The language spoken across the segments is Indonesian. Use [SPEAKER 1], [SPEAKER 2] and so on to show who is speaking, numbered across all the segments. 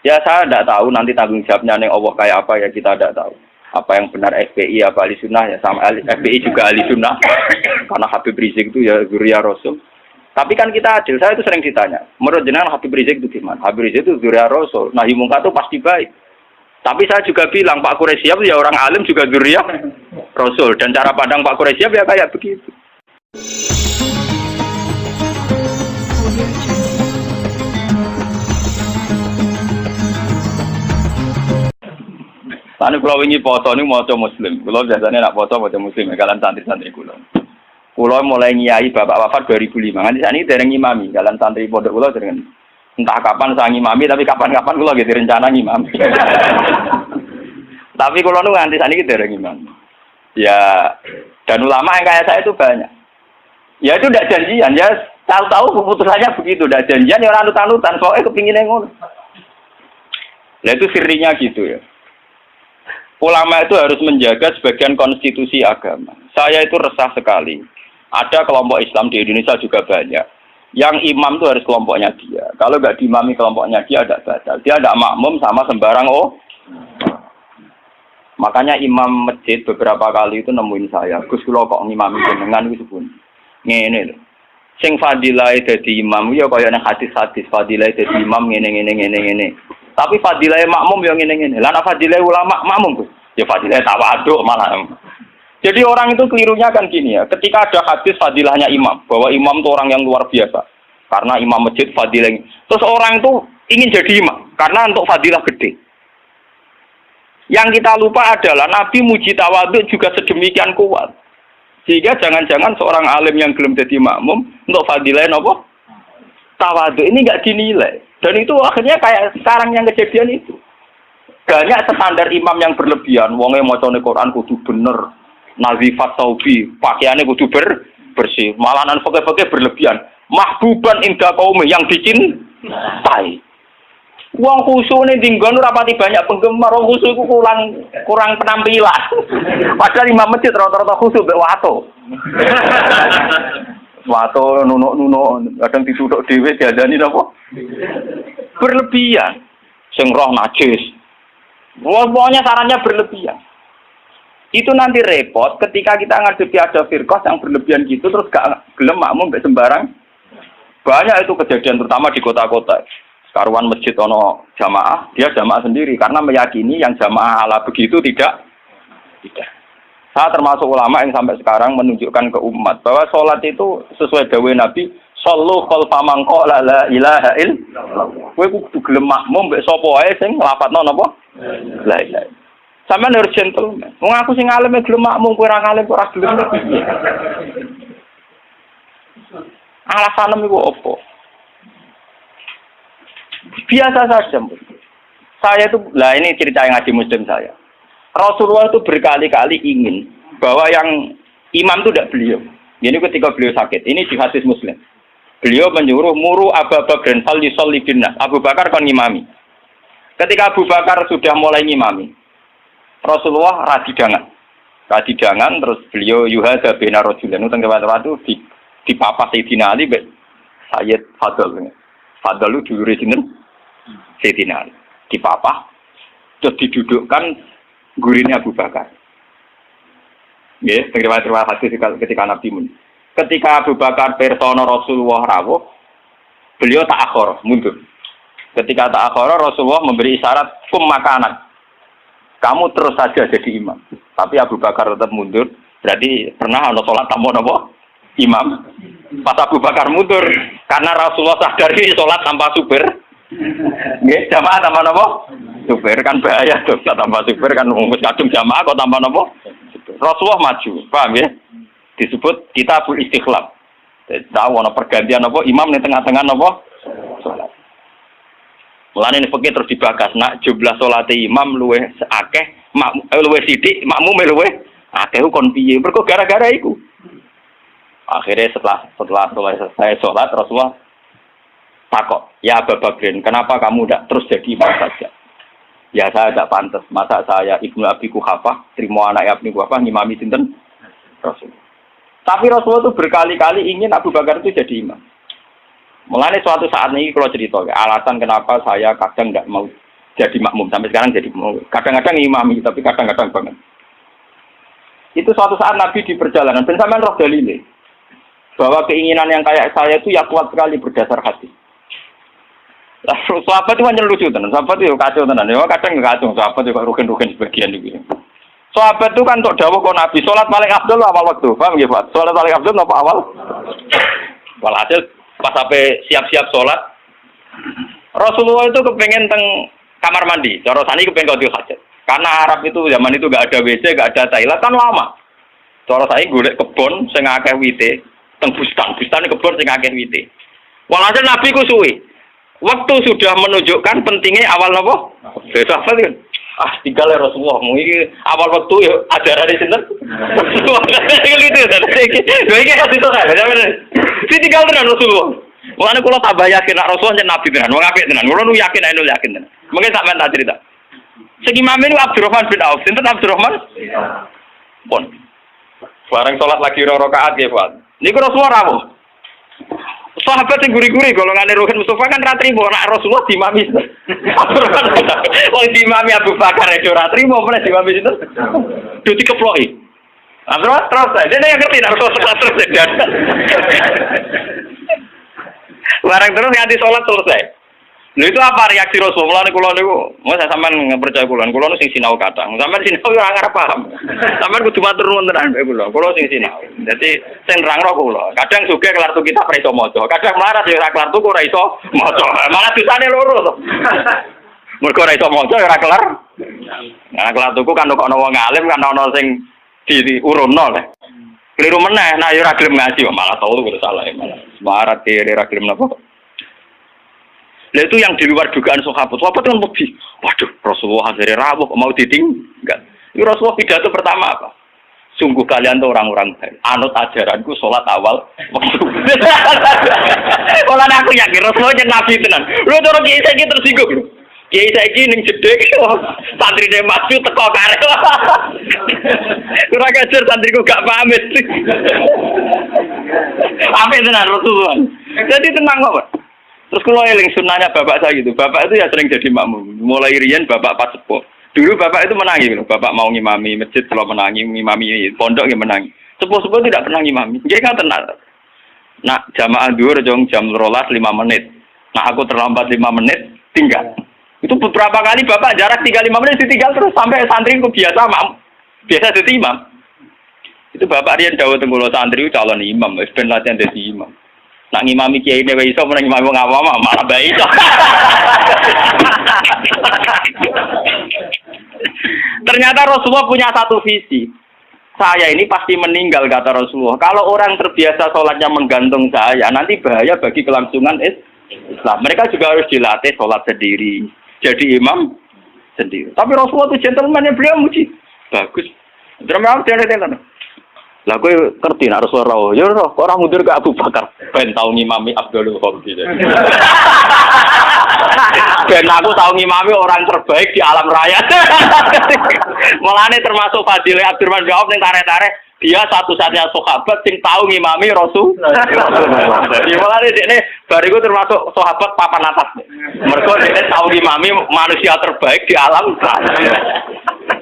[SPEAKER 1] Ya saya tidak tahu nanti tanggung jawabnya neng Allah kayak apa ya kita tidak tahu. Apa yang benar FPI apa ahli sunnah ya sama FPI juga ahli sunnah karena Habib Rizik itu ya zuriya Rasul. Tapi kan kita adil, saya itu sering ditanya, menurut jenengan Habib Rizik itu gimana? Habib Rizik itu zuriya Rasul, nahi mungkar itu pasti baik. Tapi saya juga bilang Pak Quraisyab ya orang alim juga zuriya Rasul dan cara pandang Pak Quraisyab ya kayak begitu. Tani kalau ingin foto ini mau coba Muslim, kalau biasanya nak foto mau coba Muslim, kalian santri-santri kulo. Kulo mulai nyai bapak wafat 2005, kan di sana ini dereng imami, kalian santri pondok kulo dereng. Entah kapan saya ngimami, tapi kapan-kapan kulo gitu rencana ngimami. Tapi kulo nu nganti sana ini dereng imami. Ya, dan ulama yang kayak saya itu banyak. Ya itu tidak janjian, ya tahu-tahu keputusannya begitu, tidak janjian ya orang anut-anutan, soalnya kepinginnya ngono. Nah itu sirinya gitu ya. Ulama itu harus menjaga sebagian konstitusi agama. Saya itu resah sekali. Ada kelompok Islam di Indonesia juga banyak. Yang imam itu harus kelompoknya dia. Kalau nggak diimami kelompoknya dia ada batal. Dia ada makmum sama sembarang Makanya imam masjid beberapa kali itu nemuin saya. Gus kula kok ngimami jenengan itu pun. Ngene lho. Sing fadilah dadi imam ya kaya nang hadis-hadis fadilah dadi imam ngene. Tapi fadilah makmum yang ngene-ngene. Lah nek fadilah ulama makmum Gus. Ya fadilah tawaduk malah. Jadi orang itu kelirunya kan gini ya. Ketika ada hadis fadilahnya imam, bahwa imam itu orang yang luar biasa. Karena imam masjid fadilah. Terus orang itu ingin jadi imam karena untuk fadilah gede. Yang kita lupa adalah Nabi muji tawaduk juga sedemikian kuat. Sehingga jangan-jangan seorang alim yang belum jadi makmum untuk fadilah apa? Tawaduk ini enggak dinilai. Dan itu akhirnya kayak sekarang yang kejadian itu. Banyak standar imam yang berlebihan. Wonge macane Quran kudu bener. Nazifat taubi, pakaiannya kudu bersih. Malahan fakir-fakir berlebihan. Mahbuban indah kaum yang dicintai. Wong khusyuk ning dinggon ora pati banyak penggemar. Wong khusyuk iku kurang penampilan. Padahal imam masjid rata-rata khusyuk mbek wato. Wato nunuk-nunuk kadang dituthuk dhewe diadani napa? Berlebihan. Sing roh najis. Pokoknya sarannya berlebihan. Itu nanti repot ketika kita ngadepi ada firqah yang berlebihan gitu terus gak gelem makmum mbek sembarang. Banyak itu kejadian terutama di kota-kota. Karuan masjid ono jamaah, dia jamaah sendiri karena meyakini yang jamaah ala begitu tidak. Saya termasuk ulama yang sampai sekarang menunjukkan ke umat bahwa sholat itu sesuai dawuh Nabi, shollu khalfa man qala la ilaha illallah. Kowe kudu gelem makmum mbek sapa wae sing nglafadzno napa? La ilaha. Sampeyan harus gentleman. Wong aku sing alim gelem makmum, kowe ora alim ora gelem. Alasan iku opo? Biasa saja. Saya itu, ini cerita yang ngaji Muslim saya. Rasulullah itu berkali-kali ingin bahwa yang imam itu tidak beliau. Ini ketika beliau sakit. Ini di hadis Muslim. Beliau menyuruh muru Abu Bakar fal yusolli binnas. Abu Bakar kon ngimami. Ketika Abu Bakar sudah mulai ngimami, Rasulullah radidangan terus beliau yuhada bina rajulan teng waktu di papa Sayyidina Ali Sayyid Fadl. Fadl itu dulure sinten? Sayyidina Ali. Di papa terus didudukkan gurine Abu Bakar. Nggih, terima kasih ketika Nabi mun. Ketika Abu Bakar persona Rasulullah rawuh, beliau ta'akhir, mundur. Ketika ta'akhir Rasulullah memberi isyarat makanan. Kamu terus saja jadi imam. Tapi Abu Bakar tetap mundur. Berarti pernah ana salat tanpa napa? Imam. Pas Abu Bakar mundur karena Rasulullah sadari salat tanpa supir. Nggih, jamaah tanpa napa? Supir kan bahaya tuh, tanpa supir kan wis kadung jamaah kok tanpa napa? Rasulullah maju. Paham ya? Disebut kitabul istikhlaf. Tahu ana pergantian apa imam ning tengah-tengah napa? Salat. Mulane nek fikih terus dibagas nak jumlah salate imam luwih akeh, luwih sithik, makmum luwih akeh kon piye? Mergo gara-gara iku. Akhirnya setelah selesai sholat Rasulullah takok, ya Abu Bakrin, kenapa kamu tidak terus jadi imam saja? Ya saya tidak pantas, masa saya Ibnu Abi Quhafah, terima anak Ibnu Quhafah ngimami sinten Rasul. Tapi Rasulullah itu berkali-kali ingin Abu Bakar itu jadi imam. Mulanya suatu saat ini kalau cerita, alasan kenapa saya kadang tidak mau jadi makmum sampai sekarang jadi makmum. Kadang-kadang imami tapi kadang-kadang banget. Itu suatu saat Nabi di perjalanan, dan sampean roh dalile bahwa keinginan yang kayak saya itu ya kuat sekali berdasar hati. Lah sahabat itu hanya lucu tenan, sahabat itu kacau tenan. Ya kadang kacau, sahabat itu rugen-rugen sebagian itu. Sahabat itu kan untuk dawuh kok Nabi salat paling afdal awal waktu. Paham nggih, Pak? Salat paling afdal apa awal? Walhasil pas sampai siap-siap salat Rasulullah itu kepengen teng kamar mandi. Cara sani kepengen qadhi hajat. Karena Arab itu zaman itu gak ada WC, gak ada toilet kan lama. Cara saya golek kebon sing akeh wite, teng bustan kebon sing akeh wite. Walhasil Nabi ku suwe. Waktu sudah menunjukkan pentingnya awal napa? Besok apa kan? Tinggal ya Rasulullah. Mungkin awal waktu ya ajaran di sini. Gitu tadi. Iki hati to kan. Si tinggal tenan Rasulullah. Mulane kula tambah yakin nek Rasulullah yen nabi tenan. Wong apik tenan. Kula nu yakin ae yakin tenan. Mungkin sampean tak cerita. Sing imam ini Abdurrahman bin Auf. Sinten Abdurrahman? Pun. Bareng salat lagi 2 rakaat nggih, Pak. Niku Rasulullah rawuh. Sahabat sing guri-guri golongane Ruhin Mustafa kan ra trimo nek Rasulullah dimami. Wong dimami Abu Bakar itu ra trimo meneh dimami sinten? Duti keploki. Terus dene yang ngerti nek Rasulullah terus. Bareng terus nganti salat selesai. Lha itu apa reaksi Rasulullah kula niku? Mau saya sampean percaya kula nu sing sinau kathah. Sampean sinau ora ngarep paham. Sampean kudu matur nuwun tenan mbek kula. Kula sing sinau. Dadi sing nerangno kula. Kadang sugih kelar tuku kitab ora iso maca. Kadang melarat ya ora kelar tuku ora iso maca. Malah dosane loro to. Mergo ora iso maca ora kelar. Nah, kelar tuku kan kok ana wong alim kan ana sing diurunno lho. Keliru meneh, nah ya ora gelem ngaji malah tau kudu salah malah. Melarat kene ora gelem napa. Nah itu yang di luar dugaan sahabat. Sahabat kan lebih, waduh Rasulullah akhirnya rawuh mau ditinggal. Itu Rasulullah pidato pertama apa? Sungguh kalian tuh orang-orang baik. Anut ajaranku sholat awal waktu. Kalau aku yakin Rasulullah yang nabi tenan. Lu cara kiai saya tersinggung. Kiai saya ning jedek santri dia maju teko kare. Kurang ajar santriku gak pamit. Pamit tenan Rasulullah. Jadi tenang kok. Terus kalau eling sunnahnya bapak saya gitu, bapak itu ya sering jadi makmum. Mulai rian bapak pas sepuh. Dulu bapak itu menangi, gitu. Bapak mau ngimami masjid, kalau menangi, ngimami pondok yang menangi. Sepuh-sepuh tidak pernah ngimami. Dia kan tenang. Nah, jamaah duhur jam 12 5 menit. Nah, aku terlambat 5 menit, tinggal. Itu beberapa kali bapak jarak tinggal 5 menit, ditinggal terus sampai santri ku biasa jadi imam. Itu bapak rian dawuh tenggulo santri calon imam, wis ben latihan dadi imam. Nak ngimami kiai dhewe iso meneng ngimami wong awam malah bae iso. Ternyata Rasulullah punya satu visi. Saya ini pasti meninggal kata Rasulullah. Kalau orang terbiasa sholatnya menggantung saya, nanti bahaya bagi kelangsungan Islam. Mereka juga harus dilatih sholat sendiri, jadi imam sendiri. Tapi Rasulullah itu gentleman yang beliau muji. Bagus. Terima kasih. Lah kowe ngerti nek Rasulullah rawuh. Ya ora, kok ora mundur ke Abu Bakar. Ben tau ngimami Abdul Khalid. Ben aku tau ngimami orang terbaik di alam raya. Mulane termasuk fadile Abdurrahman bin Auf ning tarik-tarik, dia satu-satunya sahabat sing tau ngimami Rasul. Jadi mulane dekne bariku termasuk sahabat papan atas. Mergo dekne tau ngimami manusia terbaik di alam raya.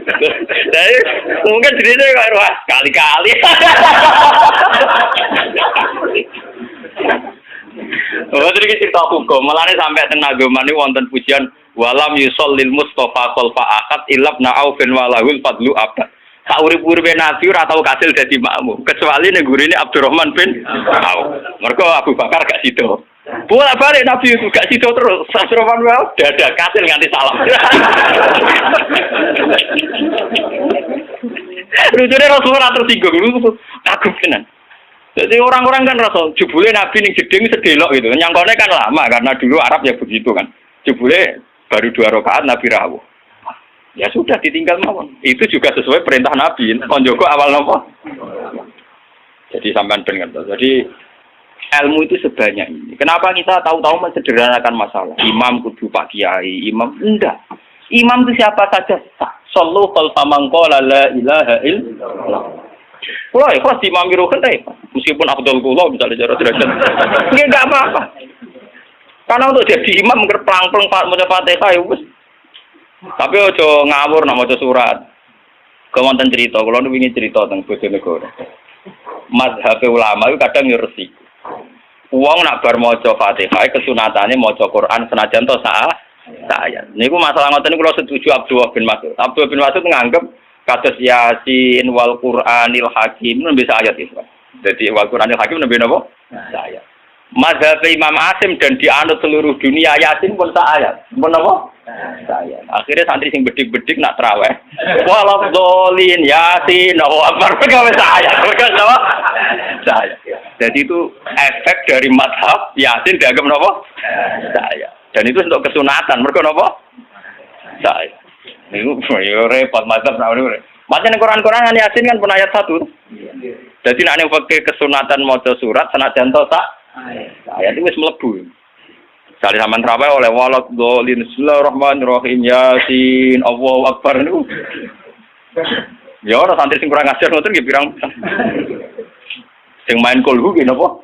[SPEAKER 1] Jadi mungkin cerita kayak kali-kali. Oh, jadi cerita hukum. Malahnya sampai tenagoman ini wonten pujian walam yusallil Mustafa khalfa akad ilab na'aufin walahul fadlu abad. Saurip-uripe Nabi ora tau kasil dadi makmum kecuali ning gurine Abdurrahman bin Auf. Mergo Abu Bakar gak sido. Bolak-balik Nabi itu gak sido terus. Abdurrahman bin Auf dadak kasil nganti salam. Lucunya Rasulullah tersinggung lu kagum tenan. Jadi orang-orang kan Rasul jebule Nabi ning jeding sedelok gitu. Nyangkone kan lama karena dulu Arab ya begitu kan. Jebule baru 2 rakaat Nabi rawuh. Ya sudah ditinggal mawon. Itu juga sesuai perintah Nabi. Konjoko awal nopo. Jadi sampean ben ngertos. Jadi ilmu itu sebanyak ini. Kenapa kita tahu-tahu mensederhanakan masalah? Imam kudu Pak Kiai, imam enggak. Imam itu siapa saja sah. Sallu khalfa man qala la ilaha illallah. Kalau ikhlas imam Ruhin meskipun Abdul Kula misalnya cara derajat. Enggak apa-apa. Karena untuk jadi imam ngerplang-plang Pak maca Fatihah ya wis Tapi ojo ngawur nak maca surat. Kemonten cerita, kalau nu ingin cerita tentang Bojonegoro. Mazhab ulama itu kadang yo resik. Wong nak bar maca Fatihah kesunatane maca Quran senajan to ayat. Niku masalah ngoten niku kula setuju Abdullah bin Mas'ud. Abdullah bin Mas'ud nganggep kados Yasin wal Qur'anil Hakim nembe ayat itu. Jadi wal Qur'anil Hakim nembe napa? Ayat. Mazhab Imam Asim dan dianut seluruh dunia Yasin pun ayat. Pun napa? Ayat. Akhirnya santri sing bedik-bedik nak traweh. Walaf dolin Yasin wa akbar gawe ayat. Napa? Ayat. Jadi itu efek dari mazhab Yasin dianggap napa? Ayat. Dan itu untuk kesunatan. Mergo napa? Ayat. Niku yo repot mazhab nek niku. Macam Quran-Quran Yasin kan pun ayat 1. Jadi nek ning pakai kesunatan maca surat senajan to ayat itu wis mlebu. Sale sampean traweh oleh walad dolin bismillahirrahmanirrahim Yasin Allahu akbar niku. Ya ora santri sing kurang ajar ngoten nggih pirang. Sing main kulhu nggih napa?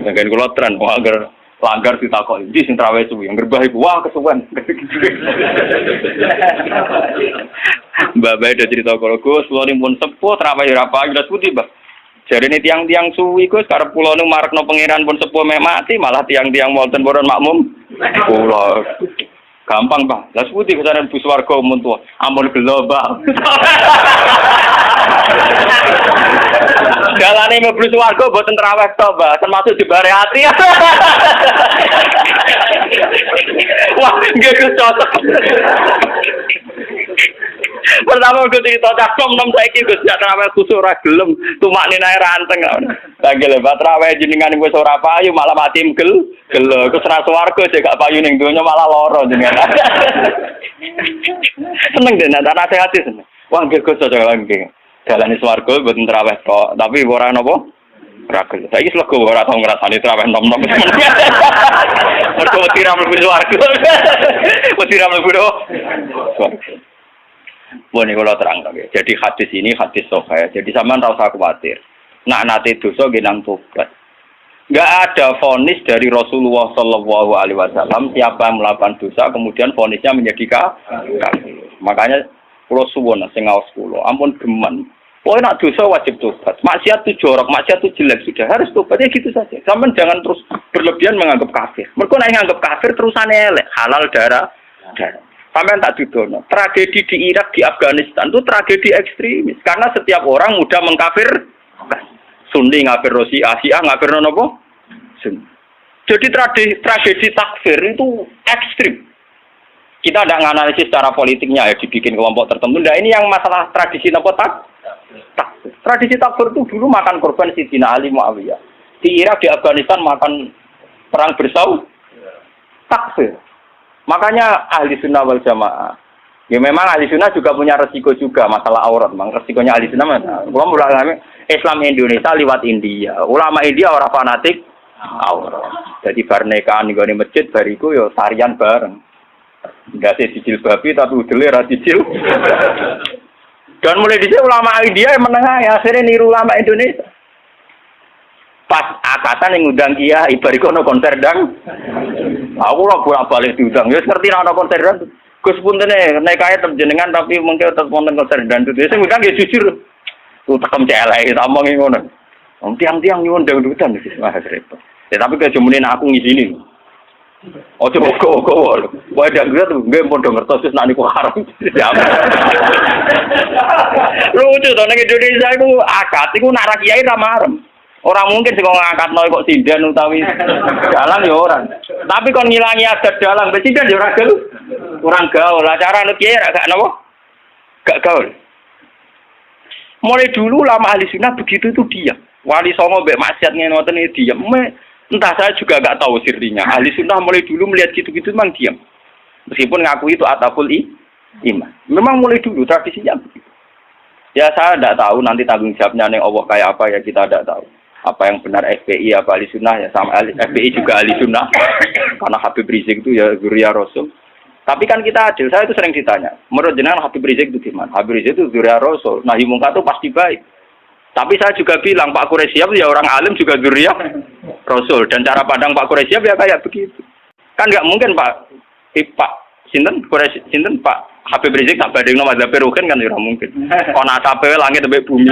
[SPEAKER 1] Ngen kula tren agar langgar ditakoki iki sing traweh suwi ngerbah iku wah kesuwen. Mbak Bae ada cerita kalau Gus, kula pun sepuh traweh ora pagi dak putih, Mbak. Jarine tiang-tiang suwi Gus karep kula nu marekno pangeran pun sepuh mek mati malah tiang-tiang wonten boron makmum. Kula gampang, Pak. Lah putih kesane bus warga mun tuwa. Ampun gelo, Pak. Jalane mlebu warga boten traweh to, Mbak. Termasuk dibare ati. Wah, nggih Gus cocok. Pertama gue cerita cakap nom saiki Gus jak traweh kusuk ora gelem tumakne nae ranteng. Lagi lebat traweh jenengan wis ora payu malah mati gelo. Ku serat swarga jek gak payu ning donya malah lara jenengan. Seneng den nasihat seneng. Wah nggih Gus cocok lagi. Dalane swarga mboten traweh tok, tapi ora napa? Ora gelem. Saiki slego ora tau ngrasani traweh nom-nom. Mergo tiram mlebu swarga. Tiram mlebu swarga. Ini kalau terang lagi. Jadi hadis ini hadis sahih. Jadi sampean ora usah khawatir. Nak nate dosa genang tobat. Enggak ada vonis dari Rasulullah Shallallahu Alaihi Wasallam siapa yang melakukan dosa kemudian vonisnya menjadi kafir. Makanya kalau suwon sing ngaos kula, ampun geman. Pokoke nak dosa wajib tobat. Maksiat itu jorok, maksiat itu jelek sudah harus tobat ya gitu saja. Sampean jangan terus berlebihan menganggap kafir. Mergo nek nganggap kafir terusane elek, halal darah. Sampai tak didono. Tragedi di Irak, di Afghanistan itu tragedi ekstremis. Karena setiap orang mudah mengkafir. Sunni ngafir Syiah, Syiah ngafir nopo? Sunni. Jadi tragedi takfir itu ekstrim. Kita tidak menganalisis secara politiknya ya dibikin kelompok tertentu. Nah ini yang masalah tradisi nopo takfir. Tradisi takfir itu dulu makan korban Sidina Ali Muawiyah. Di Irak, di Afghanistan makan perang bersaudara. Takfir. Makanya ahli sunnah wal jamaah. Ya memang ahli sunnah juga punya resiko juga masalah aurat. Memang resikonya ahli sunnah mana? Ulama Islam Indonesia lewat India. Ulama India orang fanatik aurat. Jadi bar nikahan di masjid bariku yo tarian bareng. Enggak sih cicil babi tapi udele ra cicil. Dan mulai dhisik ulama India yang menengah ya akhirnya niru ulama Indonesia. Pas akatan yang ngundang kiai bariku ono konser dang. Aku lah bolak-balik diundang. Ya ngerti ana konser dan Gus puntene nek kae jenengan tapi mengke tetep wonten konser dan itu sing ngundang ya jujur. Ku tekem celek omongi ngono. Wong tiang-tiang nyuwun dangdutan iki. Wah repot. Ya tapi kejemunin aku ngisini. Ojo kok. Wae dak ngerti nggih padha ngertos wis nek niku haram. Lucu to nek Indonesia iku akad iku nak ra kiai ra marem. Orang mungkin sih kalau ngangkat kok sinden utawi dalang ya orang. Tapi kalau ngilangi adat dalang, sinden ya orang gaul. Lah cara nut kiai gak napa? Gak gaul. Mulai dulu lama ahli sunnah begitu itu diam. Wali songo mbek maksiat ngoten iki diam. Entah saya juga gak tahu sirinya. Ahli sunnah mulai dulu melihat gitu-gitu memang diam. Meskipun ngaku itu ataful iman. Memang mulai dulu tradisinya begitu. Ya saya tidak tahu nanti tanggung jawabnya ning Allah kayak apa ya kita tidak tahu. Apa yang benar FPI apa ahli sunnah ya sama FPI juga ahli sunnah karena Habib Rizik itu ya zuriya Rasul. Tapi kan kita adil, saya itu sering ditanya menurut jenengan Habib Rizik itu gimana? Habib Rizik itu zuriya Rasul, nahi mungkar itu pasti baik. Tapi saya juga bilang Pak Quraisyab ya orang alim juga zuriya Rasul dan cara pandang Pak Quraisyab ya kayak begitu. Kan nggak mungkin Pak Sinten Pak Habib Rizik tak bandingno mazhab Ruhin kan ora mungkin. Ono asape langit sampai bumi.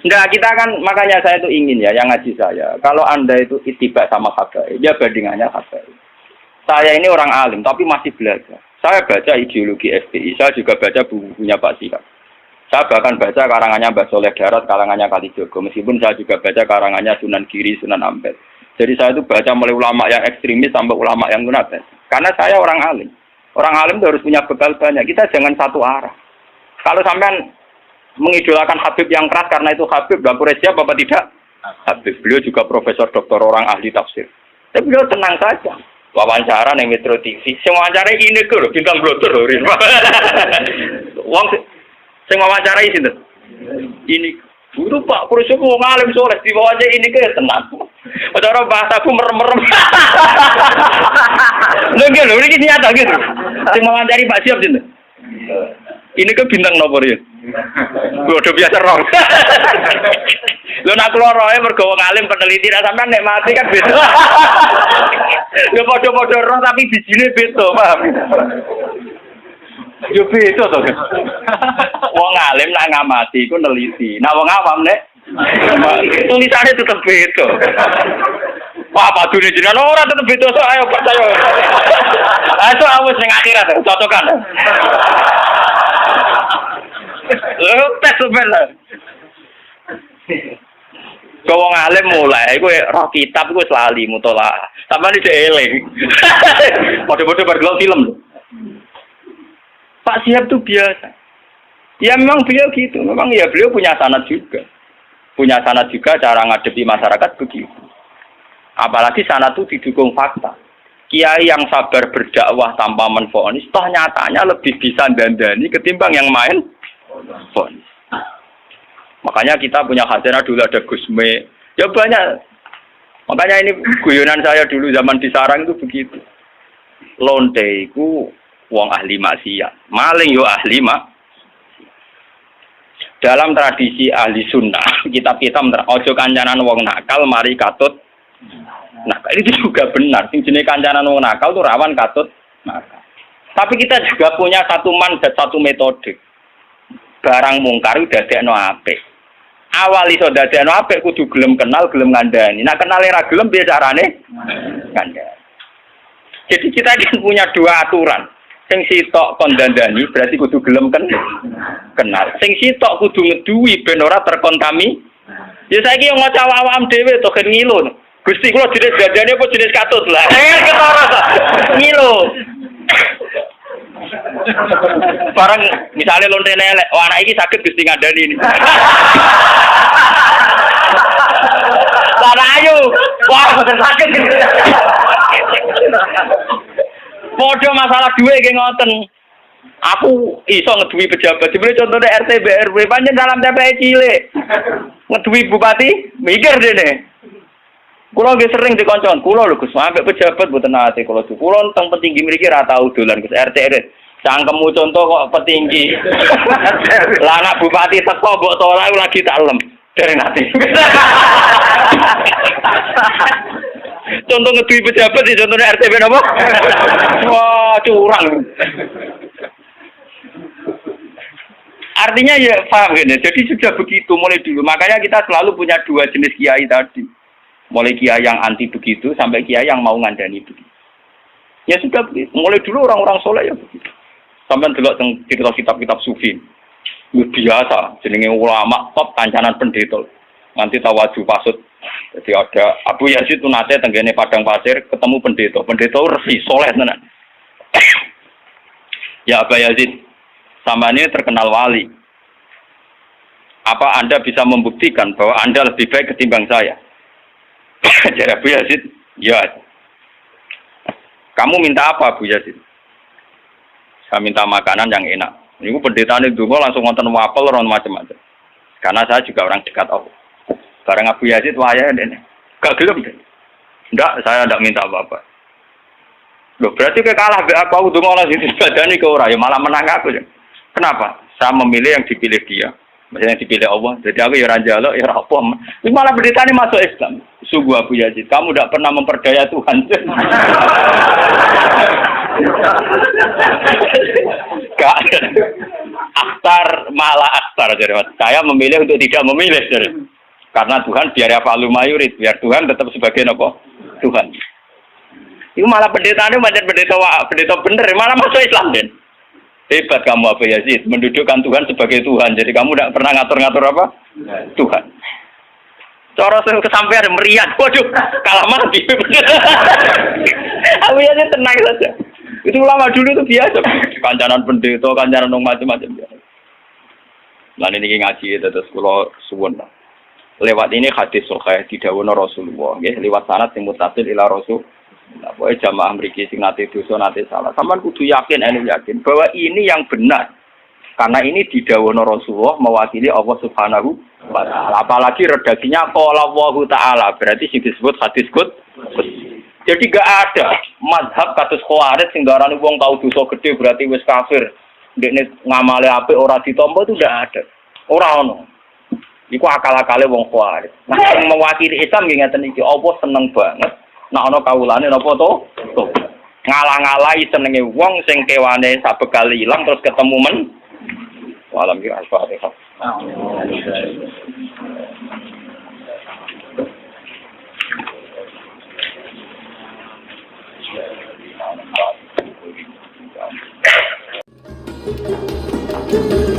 [SPEAKER 1] Enggak, kita kan makanya saya itu ingin ya yang ngaji saya. Kalau Anda itu ittiba sama habaib, ya bandingannya habaib. Saya ini orang alim tapi masih belajar. Saya baca ideologi FPI, saya juga baca bukunya Pak Sihab. Saya bahkan baca karangannya Mbah Soleh Darat, karangannya Kalijogo. Meskipun saya juga baca karangannya Sunan Giri, Sunan Ampel. Jadi saya itu baca mulai ulama yang ekstremis sampai ulama yang munafik. Karena saya orang alim. Orang alim itu harus punya bekal banyak. Kita jangan satu arah. Kalau sampean mengidolakan Habib yang keras karena itu Habib, dapur siap apa tidak? Habib. Beliau juga profesor doktor orang ahli tafsir. Tapi beliau tenang saja. Wawancara ning Metro TV. Sing wawancara ini lho, bintang blotor lho. Wong sing wawancarai sinten? Ini guru Pak Kursi wong alim soleh diwawancara ini ke tenang. Cara bahasaku merem-merem. Lho nggih lho iki nyata gitu. Sing wawancari Pak Siap sinten? Ini ke bintang nomor ya. Udah biasa rong. Lho nak kloroe mergo wong alim peneliti ra sampean nek mati kan beda. Lho padha-padha roh tapi bijine beda, paham? Yo beda to. Wong alim nak ngamati iku neliti. Nah wong awam nek tulisane tetep beda. Wah, padune jenengan ora tetep beda sok ayo percaya. Ayo awis ning akhirat cocokan. Lho tes sebenarnya. Wong alim mulai kowe roh kitab iku wis lali mutolaah. Sampeyan iki eling. Padha-padha berdelok film. Pak Siap tuh biasa. Ya memang beliau gitu. Memang ya beliau punya sanad juga. Punya sanad juga cara ngadepi masyarakat begitu. Apalagi sanad itu didukung fakta. Kiai yang sabar berdakwah tanpa menfonis, toh nyatanya lebih bisa dandani ketimbang yang main fonis. Makanya kita punya khazanah dulu ada Gusme. Ya banyak. Makanya ini guyonan saya dulu zaman di sarang itu begitu. Lonte iku wong ahli maksiat. Maling yo ahli dalam tradisi ahli sunnah, kitab-kitab ojo kancanan wong nakal mari katut. Nah, ini juga benar. Sing jenenge kancanan wong nakal tuh rawan katut nakal. Tapi kita juga punya satu mandat, satu metode. Barang mungkar dadekno apik. Awal iso dadekno apik kudu gelem kenal, gelem ngandani. Nah, kenal ra gelem piye carane? Ngandani. Jadi kita kan punya dua aturan. Sing sitok kon dandani berarti kudu gelem kenal. Sing sitok kudu ngeduwi ben ora terkontami. Ya saiki yo ngaca awam dhewe to gen ngilu. Gusti kula jenis dandane apa jenis katut lah. Ketara to. Ngilu. Barang misalnya lonte elek, oh anak iki sakit Gusti ngandani ini. Lah ayo. Wah, boten sakit. Podo masalah duwe nggih ngoten. Aku iso ngeduwi pejabat. Dibeli contohnya RT BRW pancen dalam TPI cilik. Ngeduwi bupati mikir dene. Kula nggih sering dikoncon, kula lho Gus, sampe pejabat mboten nate kula. Kula teng petinggi mriki ra tau dolan Gus RT. Cangkemmu contoh kok petinggi. Lah anak bupati teko mbok tolak lagi tak lem. Dari nate. Contoh ngeduwi pejabat di contohnya RTB apa? Wah, curang. Artinya ya paham gini. Jadi sudah begitu mulai dulu. Makanya kita selalu punya dua jenis kiai tadi. Mulai kiai yang anti begitu sampai kiai yang mau ngandani begitu. Ya sudah begitu. Mulai dulu orang-orang soleh ya begitu. Sampai delok cerita kitab-kitab sufi. Biasa jenenge ulama top kancanan pendeta. Nanti tawaju pasut. Jadi ada Abu Yazid itu nate tenggene padang pasir ketemu pendeta. Pendeta resi soleh tenan. Ya Abu Yazid, sama ini terkenal wali. Apa Anda bisa membuktikan bahwa Anda lebih baik ketimbang saya? Jadi Abu Yazid, ya. Kamu minta apa Abu Yazid? Saya minta makanan yang enak. Ini pendeta ini dulu langsung ngonten wapel orang macam-macam. Karena saya juga orang dekat Allah. Barang Abu Yazid wahaya ini. Gak gelem deh. Enggak, saya tidak minta apa-apa. Loh, berarti kalah aku udah ngolah situ badani ke orang, ya malah menang aku ya. Kenapa? Saya memilih yang dipilih dia. Misalnya dipilih Allah, jadi aku ya ora njaluk ya ora apa. Ini malah pendetane masuk Islam. Sungguh Abu Yazid, kamu tidak pernah memperdaya Tuhan. Gak ada. Akhtar malah akhtar jadi Mas. Saya memilih untuk tidak memilih jadi. Karena Tuhan biar apa lumayurit, biar Tuhan tetap sebagai apa? Tuhan. Itu malah pendetanya macam pendeta bener, malah masuk Islam Den. Hebat kamu Abu Yazid, mendudukkan Tuhan sebagai Tuhan. Jadi kamu tidak pernah ngatur-ngatur apa? Tuhan. Cara kesampaian meriah, waduh, kalah mati. Abu Yazid tenang saja. Itu ulama dulu itu biasa. Kancanan pendeta, kancanan macam-macam. Lan ini ngaji terus kula suwun. Lewat ini hadis sahih didhawuhna Rasulullah, nggih, lewat sanad sing mutasil ila Rasul. Nah, pokoknya jamaah mriki sing nate dosa nate salah. Sampeyan kudu yakin bahwa ini yang benar. Karena ini didhawuhna Rasulullah mewakili Allah Subhanahu wa taala. Apalagi redaksinya qala Allahu taala, berarti sing disebut hadis qudsi. Jadi gak ada mazhab kados Khawarij sing darani wong tau dosa gede berarti wis kafir. Ndekne ngamale apik ora ditampa itu ndak ada. Ora ono. Iku akal-akale wong Khawarij. Nah, sing mewakili Islam nggih ngeten iki, Allah seneng banget. Nah ana kawulane napa to? Ngalang-alai senenge wong sing kewane sabekal ilang terus ketemu men. Walam ki al-Fatihah. Thank you.